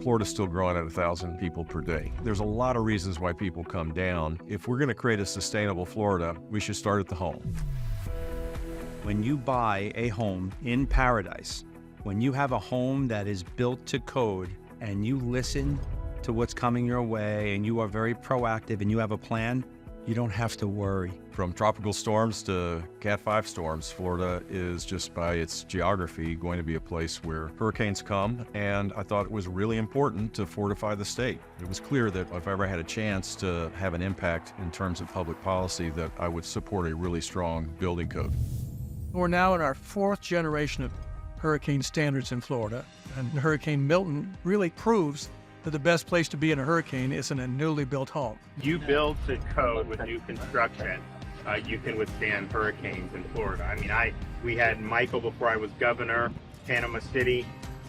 Florida's still growing at 1,000 people per day. There's a lot of reasons why people come down. If we're going to create a sustainable Florida, we should start at the home. When you buy a home in paradise, when you have a home that is built to code and you listen to what's coming your way and you are very proactive and you have a plan, you don't have to worry. From tropical storms to Cat 5 storms, Florida is, just by its geography, going to be a place where hurricanes come, and I thought it was really important to fortify the state. It was clear that if I ever had a chance to have an impact in terms of public policy, that I would support a really strong building code. We're now in our 4th generation of hurricane standards in Florida, and Hurricane Milton really proves that the best place to be in a hurricane is in a newly built home. You build to code with new construction, you can withstand hurricanes in Florida. I mean, we had Michael before I was governor, Panama City.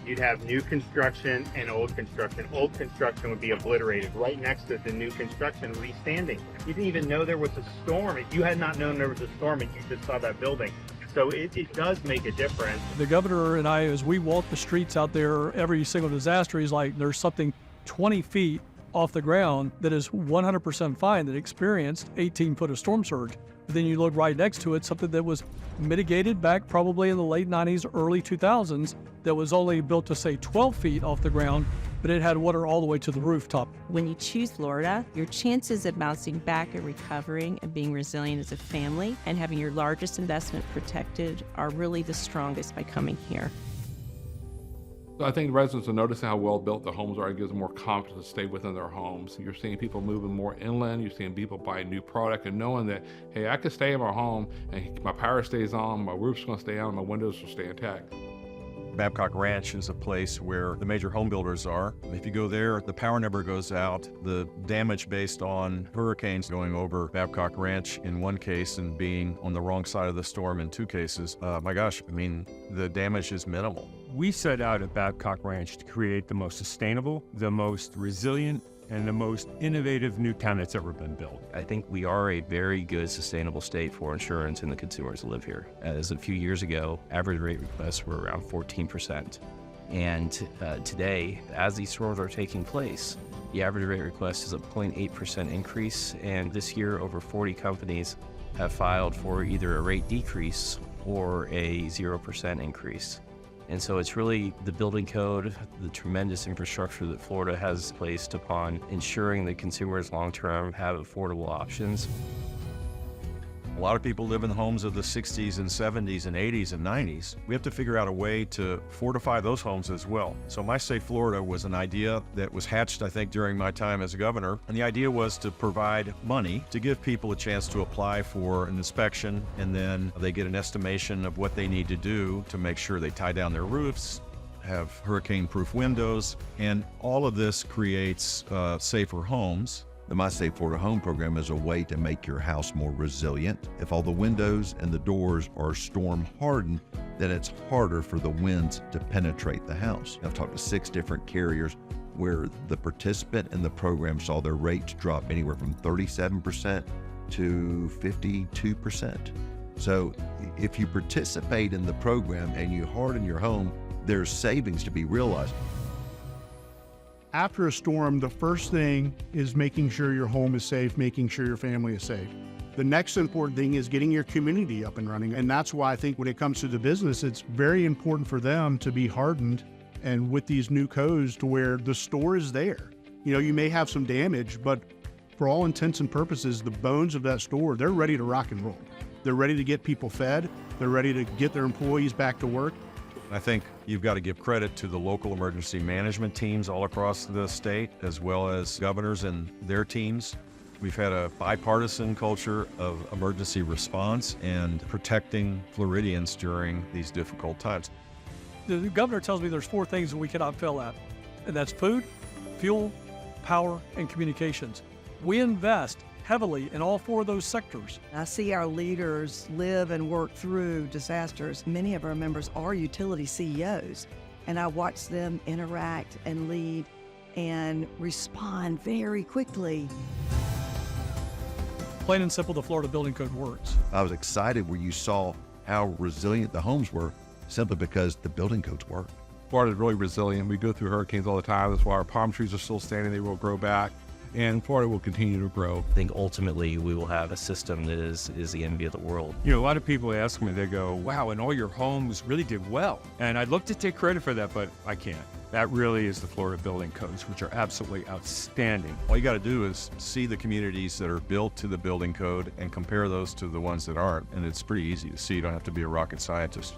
You'd have new construction and old construction. Old construction would be obliterated. Right next to the new construction would be standing. You didn't even know there was a storm. If you had not known there was a storm and you just saw that building. So it does make a difference. The governor and I, as we walk the streets out there, every single disaster, he's like, there's something 20 feet off the ground that is 100% fine that experienced 18 foot of storm surge. But then you look right next to it, something that was mitigated back probably in the late 90s, early 2000s, that was only built to say 12 feet off the ground, but it had water all the way to the rooftop. When you choose Florida, your chances of bouncing back and recovering and being resilient as a family and having your largest investment protected are really the strongest by coming here. I think residents are noticing how well built the homes are. It gives them more confidence to stay within their homes. You're seeing people moving more inland. You're seeing people buy new product and knowing that, hey, I can stay in my home and my power stays on, my roof's going to stay on, my windows will stay intact. Babcock Ranch is a place where the major home builders are. If you go there, the power never goes out. The damage based on hurricanes going over Babcock Ranch in one case and being on the wrong side of the storm in 2 cases, my gosh, I mean, the damage is minimal. We set out at Babcock Ranch to create the most sustainable, the most resilient, and the most innovative new town that's ever been built. I think we are a very good sustainable state for insurance and the consumers that live here. As a few years ago, average rate requests were around 14%. And today, as these storms are taking place, the average rate request is a 0.8% increase. And this year, over 40 companies have filed for either a rate decrease or a 0% increase. And so it's really the building code, the tremendous infrastructure that Florida has placed upon ensuring that consumers long-term have affordable options. A lot of people live in homes of the 60s and 70s and 80s and 90s. We have to figure out a way to fortify those homes as well. So My Safe Florida was an idea that was hatched, I think, during my time as a governor. And the idea was to provide money to give people a chance to apply for an inspection, and then they get an estimation of what they need to do to make sure they tie down their roofs, have hurricane-proof windows, and all of this creates safer homes. The My Safe Florida Home program is a way to make your house more resilient. If all the windows and the doors are storm hardened, then it's harder for the winds to penetrate the house. I've talked to 6 different carriers where the participant in the program saw their rates drop anywhere from 37% to 52%. So if you participate in the program and you harden your home, there's savings to be realized. After a storm, the first thing is making sure your home is safe, making sure your family is safe. The next important thing is getting your community up and running. And that's why I think when it comes to the business, it's very important for them to be hardened and with these new codes to where the store is there. You know, you may have some damage, but for all intents and purposes, the bones of that store, they're ready to rock and roll. They're ready to get people fed. They're ready to get their employees back to work. I think you've got to give credit to the local emergency management teams all across the state, as well as governors and their teams. We've had a bipartisan culture of emergency response and protecting Floridians during these difficult times. The governor tells me there's 4 things that we cannot fail at, and that's food, fuel, power, and communications. We invest heavily in all 4 of those sectors. I see our leaders live and work through disasters. Many of our members are utility CEOs, and I watch them interact and lead and respond very quickly. Plain and simple, the Florida Building Code works. I was excited where you saw how resilient the homes were simply because the building codes work. Florida is really resilient. We go through hurricanes all the time. That's why our palm trees are still standing. They will grow back. And Florida will continue to grow. I think ultimately we will have a system that is the envy of the world. You know, a lot of people ask me, they go, wow, and all your homes really did well. And I'd love to take credit for that, but I can't. That really is the Florida building codes, which are absolutely outstanding. All you got to do is see the communities that are built to the building code and compare those to the ones that aren't. And it's pretty easy to see. You don't have to be a rocket scientist.